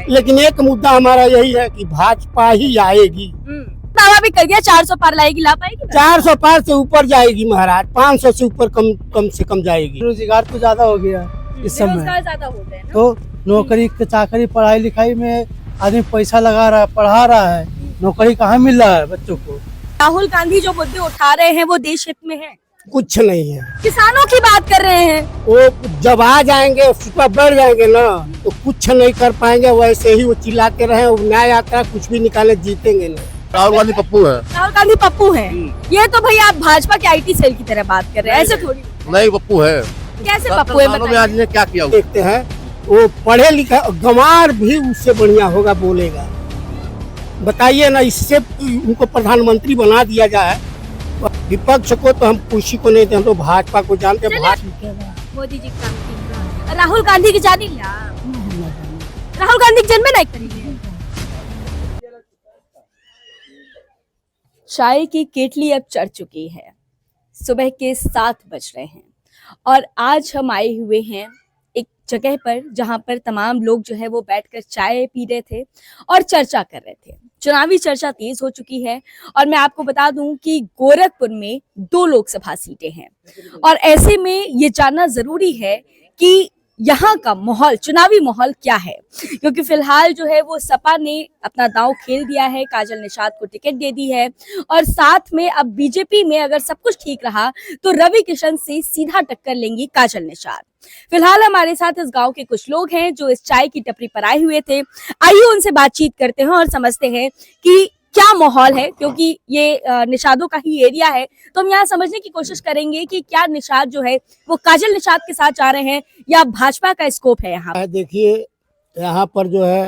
लेकिन एक मुद्दा हमारा यही है कि भाजपा ही आएगी। दावा भी कर दिया 400 पार लाएगी, ला पाएगी? 400 पार से ऊपर जाएगी महाराज, 500 से ऊपर कम से कम जाएगी। रोजगार तो ज्यादा हो गया इस समय, बेरोजगार ज्यादा हो गए ना? तो नौकरी चाकरी पढ़ाई लिखाई में आदमी पैसा लगा रहा है, पढ़ा रहा है, नौकरी कहाँ मिल रहा है बच्चों को। राहुल गांधी जो मुद्दे उठा रहे हैं वो देश हित में है? कुछ नहीं है। किसानों की बात कर रहे हैं, वो जब आ जाएंगे सुपर बढ़ जाएंगे ना तो कुछ नहीं कर पाएंगे, वैसे ही वो चिल्लाते रहे, न्याय यात्रा कुछ भी निकाले जीतेंगे नहीं। राहुल गांधी पप्पू है। राहुल गांधी पप्पू है। ये तो भाई आप भाजपा के IT सेल की तरह बात कर रहे हैं, ऐसे थोड़ी। नहीं पप्पू है। कैसे पप्पू है में आज ने क्या किया? देखते हैं वो पढ़े लिखा गंवार भी उससे बढ़िया होगा बोलेगा। बताइए ना, इससे उनको प्रधानमंत्री बना दिया जाए। विपक्ष को तो हम किसी को नहीं, हम तो भाजपा को जानते हैं। मोदी जी काम की राहुल गांधी की जानी ला, राहुल गांधी जन्म नहीं करेंगे। चाय की केटली अब चढ़ चुकी है, सुबह के 7 बज रहे हैं और आज हम आए हुए हैं एक जगह पर जहां पर तमाम लोग जो है वो बैठकर चाय पी रहे थे और चर्चा कर रहे थे। चुनावी चर्चा तेज हो चुकी है और मैं आपको बता दूं कि गोरखपुर में 2 लोकसभा सीटें हैं और ऐसे में ये जानना जरूरी है कि यहाँ का माहौल, चुनावी माहौल क्या है, क्योंकि फिलहाल जो है वो सपा ने अपना दांव खेल दिया है, काजल निषाद को टिकट दे दी है और साथ में अब बीजेपी में अगर सब कुछ ठीक रहा तो रवि किशन से सीधा टक्कर लेंगी काजल निषाद। फिलहाल हमारे साथ इस गांव के कुछ लोग हैं जो इस चाय की टपरी पर आए हुए थे। आइए उनसे बातचीत करते हैं और समझते हैं कि क्या माहौल है, क्योंकि ये निषादों का ही एरिया है, तो हम यहाँ समझने की कोशिश करेंगे कि क्या निषाद जो है वो काजल निषाद के साथ जा रहे हैं या भाजपा का स्कोप है यहाँ? देखिए यहाँ पर जो है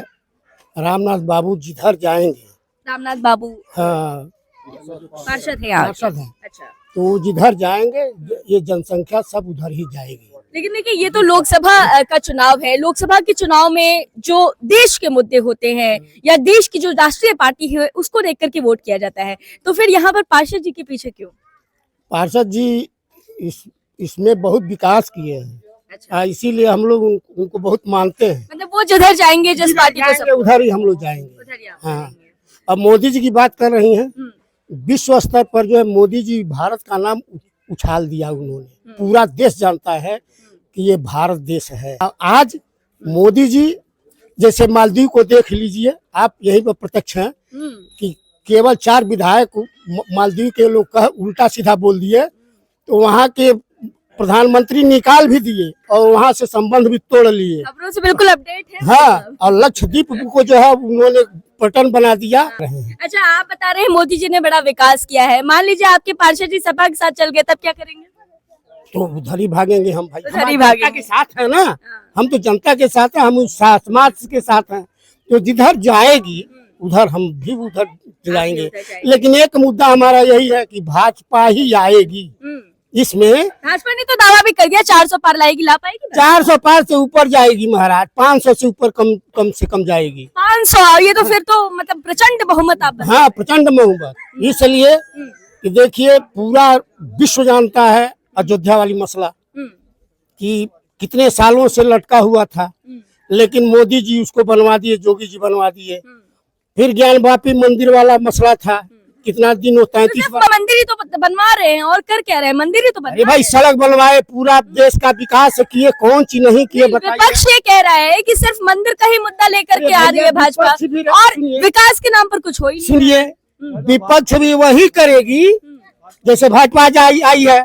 रामनाथ बाबू जिधर जाएंगे, रामनाथ बाबू हाँ पार्षद है यहाँ? पार्षद हैं, अच्छा, तो जिधर जाएंगे ये जनसंख्या सब उधर ही जाएगी। लेकिन देखिए ये तो लोकसभा का चुनाव है, लोकसभा के चुनाव में जो देश के मुद्दे होते हैं या देश की जो राष्ट्रीय पार्टी है उसको देख करके वोट किया जाता है, तो फिर यहाँ पर पार्षद जी के पीछे क्यों? पार्षद जी इसमें बहुत विकास किए हैं। अच्छा, इसीलिए हम लोग उनको बहुत मानते हैं। मतलब वो जिधर जाएंगे जिस पार्टी को जाएंगे उधर ही हम लोग जाएंगे। उधर ही आप हाँ, जाएंगे। अब मोदी जी की बात कर रही हैं, विश्व स्तर पर जो है मोदी जी भारत का नाम उछाल दिया उन्होंने, पूरा देश जानता है कि ये भारत देश है। आज मोदी जी जैसे मालदीव को देख लीजिए, आप यहीं पर प्रत्यक्ष हैं कि केवल 4 विधायक मालदीव के लोग का उल्टा सीधा बोल दिए तो वहाँ के प्रधानमंत्री निकाल भी दिए और वहाँ से संबंध भी तोड़ लिए। खबरों से बिल्कुल अपडेट है। हाँ, और लक्षद्वीप को जो है उन्होंने पटन बना दिया। अच्छा, आप बता रहे हैं मोदी जी ने बड़ा विकास किया है, मान लीजिए आपके पार्षद जी सपा के साथ चल गए तब क्या करेंगे? तो उधर ही भागेंगे हम भाई, उधर ही हम भागेंगे। जनता के साथ है ना, हम तो जनता के साथ हैं, हम समाज के साथ हैं, तो जिधर जाएगी उधर हम भी उधर जाएंगे। लेकिन एक मुद्दा हमारा यही है कि भाजपा ही आएगी। इसमें भाजपा ने तो दावा भी कर दिया 400 पार लाएगी, ला पाएगी? 400 पार से ऊपर जाएगी महाराज, 500 से ऊपर कम से कम जाएगी। 500, ये तो फिर तो मतलब प्रचंड बहुमत आप हाँ, प्रचंड बहुमत। इसलिए कि देखिए पूरा विश्व जानता है अयोध्या वाली मसला कि कितने सालों से लटका हुआ था, लेकिन मोदी जी उसको बनवा दिए, योगी जी बनवा दिए। फिर ज्ञानवापी मंदिर वाला मसला था, कितना दिन होता है, 33 बार मंदिर ही तो बनवा रहे हैं और कर क्या रहे हैं, मंदिर ही तो बनवा अरे भाई सड़क बनवाए, पूरा देश का विकास किए, कौन चीज नहीं किए बताइए। विपक्ष ये कह रहा है कि सिर्फ मंदिर का ही मुद्दा लेकर के आ रही है भाजपा और विकास के नाम पर कुछ हो ही नहीं। सुनिए, विपक्ष भी वही करेगी जैसे भाजपा आई है।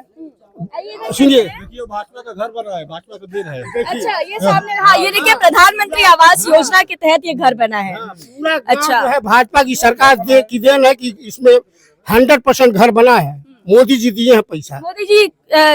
सुनिए, भाजपा का घर बन रहा है, भाजपा का दिन है। अच्छा, ये सामने, हाँ ये देखिए प्रधानमंत्री आवास योजना के तहत ये घर बना है। पूरा अच्छा, जो है भाजपा की सरकार की देन है कि इसमें 100% घर बना है, मोदी जी दिए हैं पैसा। मोदी जी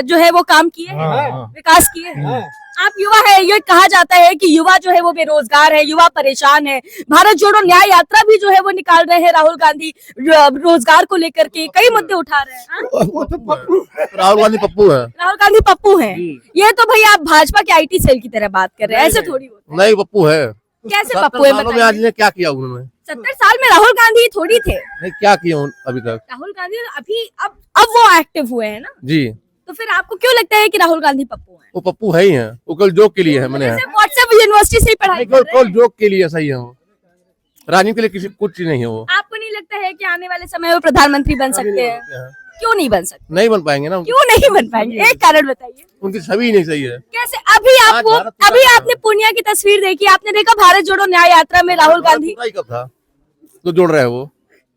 जो है वो काम किए हैं, विकास किए हैं। आप युवा है, ये कहा जाता है कि युवा जो है वो बेरोजगार है, युवा परेशान है। भारत जोड़ो न्याय यात्रा भी जो है वो निकाल रहे हैं राहुल गांधी, रोजगार को लेकर के कई मुद्दे उठा रहे हैं। वो तो पप्पू राहुल गांधी पप्पू है। राहुल गांधी पप्पू है। ये तो भाई आप भाजपा के IT सेल की तरह बात कर रहे हैं, ऐसे थोड़ी होता नहीं पप्पू है। है। कैसे 70 पप्पू है सालों में बताइए? आज ने क्या किया उन्होंने? 70 साल में राहुल गांधी थोड़ी थे। नहीं क्या किया अभी तक? राहुल गांधी अभी अब वो एक्टिव हुए हैं ना, जी, तो फिर आपको क्यों लगता है कि राहुल गांधी पप्पू है? वो पप्पू है ही है, वो कल जोक के लिए है। मैंने व्हाट्सएप यूनिवर्सिटी से ही पढ़ाई कर रहे हैं। जोक के लिए सही है वो, राजनीति के लिए किसी कुछ नहीं है वो। आपको नहीं लगता है कि आने वाले समय में प्रधानमंत्री बन सकते हैं? क्यों नहीं बन सकते? नहीं बन पाएंगे ना, क्यों नहीं बन पाएंगे? एक कारण बताइए। उनकी छवि नहीं सही है। कैसे? अभी आपने पूर्णिया की तस्वीर देखी, आपने देखा भारत जोड़ो न्याय यात्रा में राहुल गांधी कब था तो जोड़ रहे हैं वो,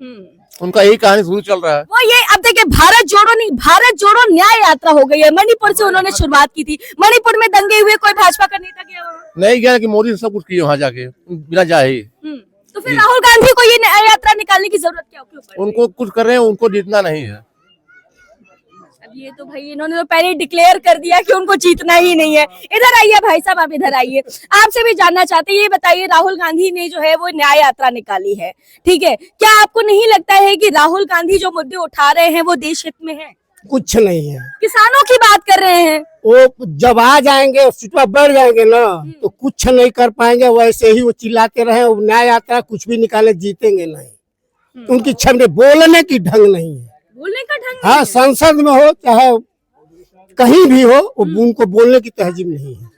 हम्म। उनका यही कहानी शुरू चल रहा है। वो ये अब देखिए, भारत जोड़ो नहीं, भारत जोड़ो न्याय यात्रा हो गई है। मणिपुर से उन्होंने शुरुआत की थी, मणिपुर में दंगे हुए, कोई भाजपा का नेता गया वहाँ? नहीं गया कि मोदी सब कुछ किए वहाँ जाके बिना जाए ही। तो फिर राहुल गांधी को ये न्याय यात्रा निकालने की जरूरत क्या क्यों पड़ी? उनको कुछ कर रहे हैं, उनको जीतना नहीं है। अब ये तो भाई इन्होंने तो पहले डिक्लेयर कर दिया कि उनको जीतना ही नहीं है। इधर आइए भाई साहब, आप इधर आइए, आपसे भी जानना चाहते हैं। ये बताइए, राहुल गांधी ने जो है वो न्याय यात्रा निकाली है, ठीक है, क्या आपको नहीं लगता है कि राहुल गांधी जो मुद्दे उठा रहे हैं वो देश हित में है? कुछ नहीं है। किसानों की बात कर रहे हैं, वो जब आ जाएंगे, सीटवा बढ़ जाएंगे ना, तो कुछ नहीं कर पाएंगे। वैसे ही वो चिल्लाते रहे, वो न्याय यात्रा कुछ भी निकाले, जीतेंगे नहीं। उनकी क्षमता बोलने की ढंग नहीं है। बोलने का ढंग हाँ, संसद में हो चाहे कहीं भी हो, उनको बोलने की तहजीब नहीं है,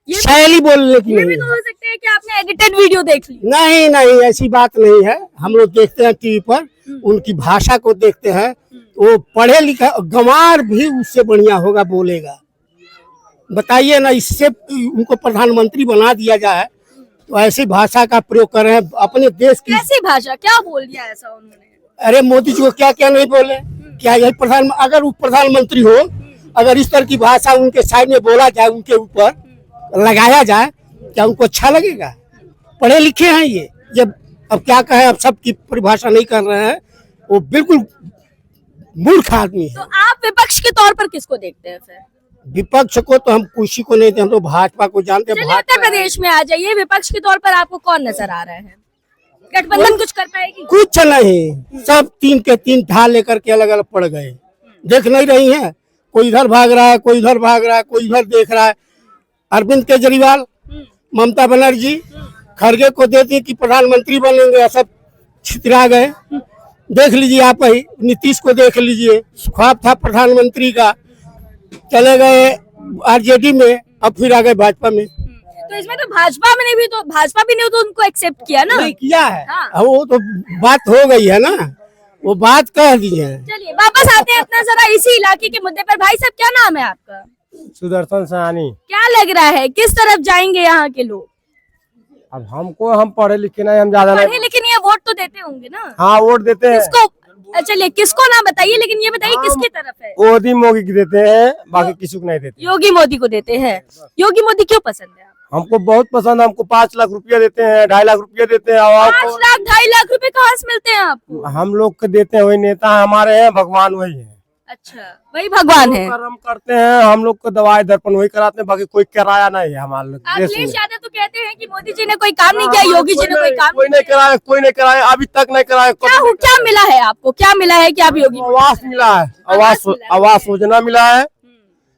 ये शैली बोलने की ये नहीं भी है। तो हो सकता है कि आपने एडिटेड वीडियो देख ली। नहीं नहीं, ऐसी बात नहीं है। हम लोग देखते हैं टीवी पर, उनकी भाषा को देखते हैं, वो पढ़े लिखे, गंवार भी उससे बढ़िया होगा बोलेगा। बताइए ना, इससे उनको प्रधानमंत्री बना दिया जाए तो ऐसी भाषा का प्रयोग कर रहे हैं अपने देश की। कैसी भाषा, क्या बोल दिया ऐसा उन्होंने? अरे मोदी जी को क्या क्या नहीं बोले, क्या यही प्रधान, अगर वो प्रधानमंत्री हो, अगर इस तरह की भाषा उनके साइड में बोला जाए, उनके ऊपर लगाया जाए, क्या उनको अच्छा लगेगा? पढ़े लिखे हैं ये अब क्या कहे, अब सबकी परिभाषा नहीं कर रहे हैं, वो बिल्कुल मूर्ख आदमी तो है। आप विपक्ष के तौर पर किसको देखते हैं फिर? विपक्ष को तो हम किसी को नहीं, हम तो भाजपा को जानते हैं। चलिए उत्तर प्रदेश में आ जाइए, विपक्ष के तौर पर आपको कौन नजर आ रहा है? गठबंधन कुछ कर पाएगी? कुछ नहीं, सब तीन के तीन ढाल लेकर के अलग अलग पड़ गए। देख नहीं रही हैं, कोई इधर भाग रहा है, कोई इधर भाग रहा है, कोई इधर देख रहा है। अरविंद केजरीवाल, ममता बनर्जी खड़गे को देती कि प्रधानमंत्री बनेंगे, सब छितरा गए। देख लीजिए आप ही, नीतीश को देख लीजिए, ख्वाब था प्रधानमंत्री का, चले गए आरजेडी में, अब फिर आ गए भाजपा में। तो इसमें तो भाजपा भी नहीं तो उनको एक्सेप्ट किया ना? नहीं किया है। हाँ। वो तो बात हो गई है ना, वो बात कह दी है। चलिए वापस आते हैं अपना जरा इसी इलाके के मुद्दे पर। भाई साहब, क्या नाम है आपका? सुदर्शन सहानी। क्या लग रहा है, किस तरफ जाएंगे यहाँ के लोग? अब हम पढ़े लिखे नहीं, हम ज्यादा पढ़े लिखे नहीं है, वोट तो देते होंगे ना? हाँ, वोट देते हैं। किसको? चलिए किसको ना बताइए, लेकिन ये बताइए किसकी तरफ है? मोदी मोदी की देते हैं, बाकी किसी को नहीं देते। योगी मोदी को देते हैं। योगी मोदी क्यों पसंद है? हमको बहुत पसंद, हमको 5 लाख रुपया देते हैं, 2.5 लाख रुपया देते हैं। 5 लाख 2.5 लाख रुपए कहाँ से मिलते हैं आपको? हम लोग को देते हैं, वही नेता हमारे हैं, भगवान वही है। अच्छा, वही भगवान है। कर्म करते हैं, हम लोग को दवाई दर्पण वही कराते हैं, बाकी कोई किराया नहीं है हमारे लोग देश अखिलेश में। यादव तो कहते हैं कि मोदी जी ने कोई काम नहीं किया, योगी जी ने कोई काम कोई नहीं कराया, कोई नहीं कराया, अभी तक नहीं कराया। क्या मिला है आपको? क्या मिला है कि आप योगी? आवास मिला है, आवास योजना मिला है,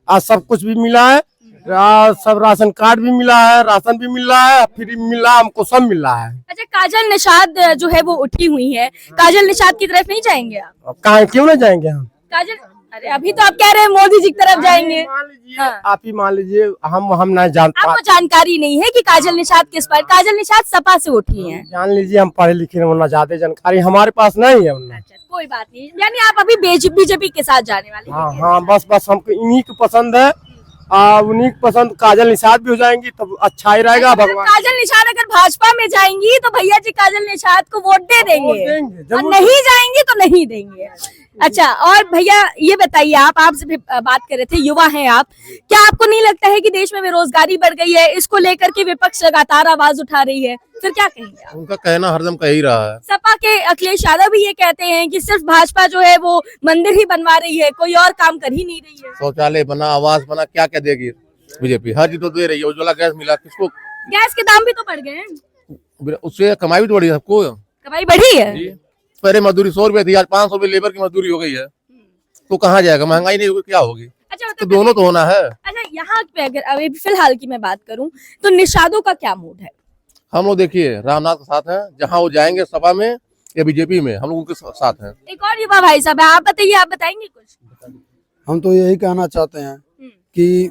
आज सब कुछ भी मिला है, सब राशन कार्ड भी मिला है, राशन भी मिल रहा है, फ्री मिल रहा है, हमको सब मिल रहा है। अच्छा, काजल निषाद जो है वो उठी हुई है, काजल निषाद की तरफ नहीं जाएंगे आप? कहाँ, क्यों नहीं जाएंगे हम? काजल, अरे अभी तो आप कह रहे हैं मोदी जी की तरफ जाएंगे। हाँ। आप ही मान लीजिए, हम नहीं जानते। आपको जानकारी नहीं है कि काजल निषाद किस पर? काजल निषाद सपा से उठी हैं। जान लीजिए, हम पढ़े लिखे होना, ज्यादा जानकारी हमारे पास नहीं है उनमें। अच्छा, कोई बात नहीं, यानी आप अभी बीजेपी के साथ जाने वाले हैं? हाँ, बस हमको इन्हीं को पसंद है, उन्हीं को पसंद। काजल निषाद भी हो जाएंगी तो अच्छा ही रहेगा। भगवान, काजल निषाद अगर भाजपा में जाएंगी तो भैया जी काजल निषाद को वोट दे देंगे, और नहीं जाएंगी तो नहीं देंगे। अच्छा, और भैया ये बताइए, आपसे भी बात कर रहे थे, युवा हैं आप, क्या आपको नहीं लगता है कि देश में बेरोजगारी बढ़ गई है? इसको लेकर के विपक्ष लगातार आवाज उठा रही है, फिर क्या कहेंगे आप? उनका कहना हरदम कह ही रहा है। सपा के अखिलेश यादव भी ये कहते हैं कि सिर्फ भाजपा जो है वो मंदिर ही बनवा रही है, कोई और काम कर ही नहीं रही है। शौचालय बना, आवास बना, क्या क्या देगी बीजेपी? हर चीज तो दे रही है। उज्ज्वला गैस मिला, किसको? गैस के दाम भी तो बढ़ गए हैं, उससे कमाई भी तो बढ़ी है सबको। कमाई बढ़ी है। पहले मजदूरी 100 रुपए थी, आज 500 रुपए लेबर की मजदूरी हो गई है, तो कहाँ जाएगा? महंगाई नहीं होगी, क्या होगी? अच्छा, तो दोनों तो होना है। अच्छा, यहाँ पे अगर अभी फिलहाल की मैं बात करूं तो निषादों का क्या मूड है? हम लोग देखिए रामनाथ के साथ हैं, जहाँ वो जाएंगे सपा में या बीजेपी में, हम लोग उनके साथ हैं। एक और युवा भाई साहब है, आप बताइए, आप बताएंगे कुछ? हम तो यही कहना चाहते हैं कि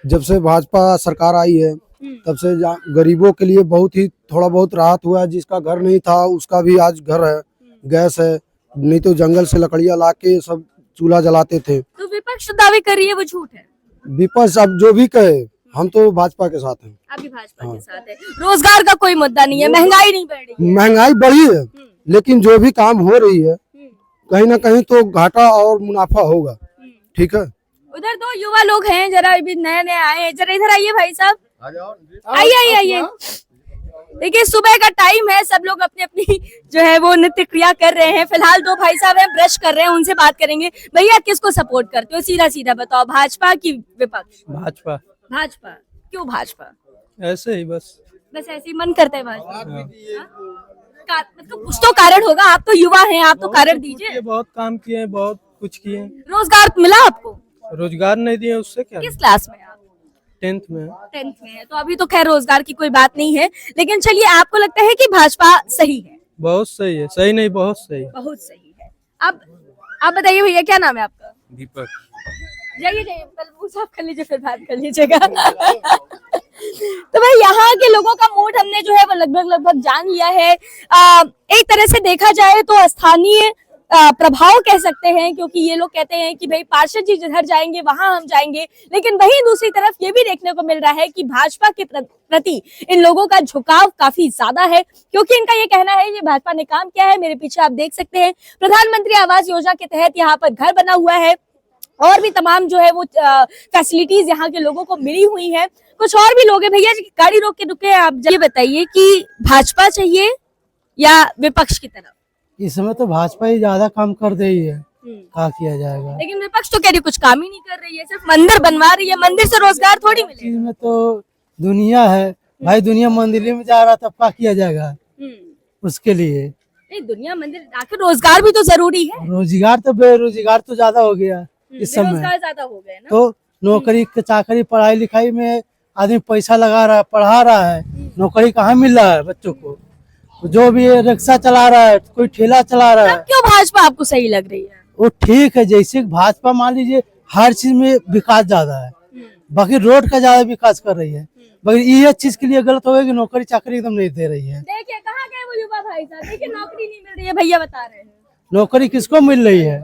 जब से भाजपा सरकार आई है तब से गरीबों के लिए बहुत ही थोड़ा बहुत राहत हुआ है। जिसका घर नहीं था उसका भी आज घर है, गैस है, नहीं तो जंगल से लकड़ियां लाके सब चूल्हा जलाते थे। तो विपक्ष दावे कर रही है वो झूठ है। विपक्ष अब जो भी कहे, हम तो भाजपा के साथ हैं। अभी भाजपा के साथ है। रोजगार का कोई मुद्दा नहीं है, महंगाई नहीं बढ़ रही है। महंगाई बढ़ी है, लेकिन जो भी काम हो रही है कहीं ना कहीं तो घाटा और मुनाफा होगा। ठीक है, उधर दो युवा लोग हैं, जरा अभी नए नए आए हैं, जरा इधर आइए भाई साहब, आइए। देखिए सुबह का टाइम है, सब लोग अपनी अपनी जो है वो नित्य क्रिया कर रहे हैं। फिलहाल दो भाई साहब हैं, ब्रश कर रहे हैं, उनसे बात करेंगे। भैया किसको सपोर्ट करते हो, सीधा सीधा बताओ, भाजपा की विपक्ष? भाजपा। भाजपा क्यों भाजपा? ऐसे ही बस ऐसे ही मन करता है भाजपा। मतलब कुछ तो कारण होगा, आप तो युवा हैं, आप तो कारण दीजिए। बहुत काम किए, बहुत कुछ किए। रोजगार मिला आपको? रोजगार नहीं दिए, उससे क्या? किस क्लास में आप? 10th में। 10th में है, तो अभी तो खैर रोजगार की कोई बात नहीं है, लेकिन चलिए आपको लगता है कि भाजपा सही है? बहुत सही है, सही नहीं बहुत सही। बहुत सही है। अब आप बताइए भैया, क्या नाम है आपका? दीपक। जाइए पहले मुंह साफ कर लीजिए, फिर बात कर लीजिएगा। तो भाई यहाँ के लोगों का मूड हमने जो है वो लगभग जान लिया है। एक तरह से देखा जाए तो स्थानीय प्रभाव कह सकते हैं, क्योंकि ये लोग कहते हैं कि भाई पार्षद जी जिधर जाएंगे वहां हम जाएंगे, लेकिन वहीं दूसरी तरफ ये भी देखने को मिल रहा है कि भाजपा के प्रति इन लोगों का झुकाव काफी ज्यादा है, क्योंकि इनका ये कहना है कि भाजपा ने काम किया है। मेरे पीछे आप देख सकते हैं प्रधानमंत्री आवास योजना के तहत यहाँ पर घर बना हुआ है, और भी तमाम जो है वो फैसिलिटीज यहाँ के लोगों को मिली हुई है। कुछ और भी लोग हैं। भैया जी गाड़ी रोक के रुके, आप ये बताइए कि भाजपा चाहिए या विपक्ष की तरफ? इस समय तो भाजपा ही ज्यादा काम कर रही है, क्या किया जाएगा। लेकिन विपक्ष तो कह रही कुछ काम ही नहीं कर रही है, सिर्फ मंदिर बनवा रही है। मंदिर से रोजगार थोड़ी मिलेगा। चीज में तो दुनिया है भाई, दुनिया मंदिर में जा रहा, तब क्या किया जाएगा उसके लिए? नहीं, दुनिया मंदिर आखिर रोजगार भी तो जरूरी है। रोजगार तो बेरोजगार तो ज्यादा हो गया इस समय, बेरोजगार ज्यादा हो गए ना। तो नौकरी चाकरी पढ़ाई लिखाई में आदमी पैसा लगा रहा है, पढ़ा रहा है, नौकरी कहाँ मिल रहा है बच्चों को? जो भी रिक्शा चला रहा है, कोई ठेला चला रहा है। क्यों भाजपा आपको सही लग रही है? वो ठीक है, जैसे भाजपा मान लीजिए हर चीज में विकास ज्यादा है, बाकी रोड का ज्यादा विकास कर रही है, बाकी ये चीज के लिए गलत होगा कि नौकरी चाकरी एकदम नहीं दे रही है। देखिए कहाँ गए वो युवा भाई साहब, देखिए नौकरी नहीं मिल रही है, भैया बता रहे हैं। नौकरी किसको मिल रही है?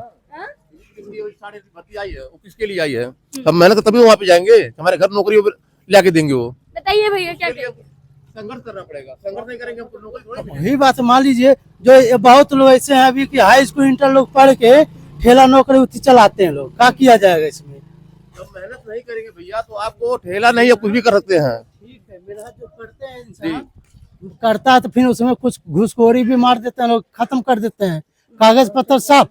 भर्ती आई है, वो किसके लिए आई है? हम मेहनत तभी वहाँ पे जाएंगे, हमारे घर नौकरी ला के देंगे। वो बताइए भैया क्या कहेंगे? संघर्ष करना पड़ेगा, संघर्ष नहीं करेंगे हमको नौकरी थोड़ी मिलेगी। वही बात मान लीजिए, जो बहुत लोग ऐसे हैं अभी कि हाई स्कूल इंटर लोग पढ़ के ठेला नौकरी उतनी चलाते हैं लोग, क्या किया जाएगा इसमें? जब मेहनत नहीं करेंगे भैया तो आपको ठेला नहीं है, कुछ भी कर सकते हैं। ठीक है, मेरा जो करते हैं इंसान करता है तो फिर उसमें कुछ घूसखोरी भी मार देते हैं लोग, खत्म कर देते हैं, कागज पत्र सब।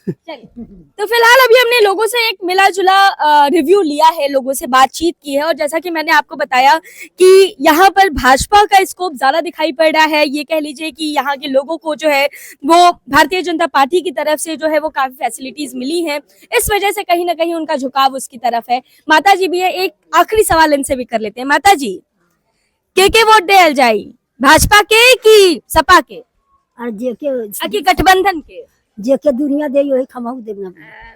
चलिए, तो फिलहाल अभी हमने लोगों से एक मिला जुला रिव्यू लिया है, लोगों से बातचीत की है, और जैसा कि मैंने आपको बताया कि यहाँ पर भाजपा का स्कोप ज्यादा दिखाई पड़ रहा है। ये कह लीजिए कि यहाँ के लोगों को जो है वो भारतीय जनता पार्टी की तरफ से जो है वो काफी फैसिलिटीज मिली हैं, इस वजह से कहीं ना कहीं उनका झुकाव उसकी तरफ है। माता जी भी है, एक आखिरी सवाल इनसे भी कर लेते हैं। माता जी, के वोट दे जाई, भाजपा के कि सपा के और जेके गठबंधन के? जेके दुनिया दे वही खमाऊ देना।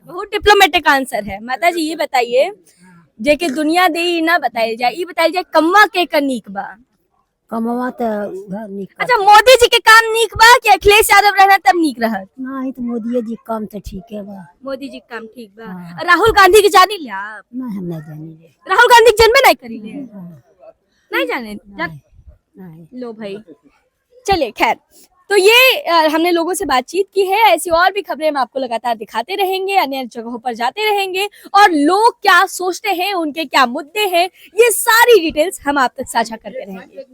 बहुत डिप्लोमेटिक आंसर है। माता जी ये बताइए, जेके दुनिया दे ना बताई जाए, ये बताई जाए कम्मा के का नीक बा? कमावा तो घर निक। अच्छा, मोदी जी के काम नीक बा कि अखिलेश यादव रहना तब नीक रहत? नहीं तो मोदी जी काम तो ठीक है बा। मोदी जी के काम ठीक बा। राहुल गांधी के जानी ले आप? नहीं हम नहीं जानी। राहुल गांधी के जन्मे नहीं करी ले? नहीं जाने? नहीं। लो भाई, चलिए खैर, तो ये हमने लोगों से बातचीत की है। ऐसी और भी खबरें हम आपको लगातार दिखाते रहेंगे, अन्य जगहों पर जाते रहेंगे, और लोग क्या सोचते हैं, उनके क्या मुद्दे हैं, ये सारी डिटेल्स हम आप तक साझा करते रहेंगे।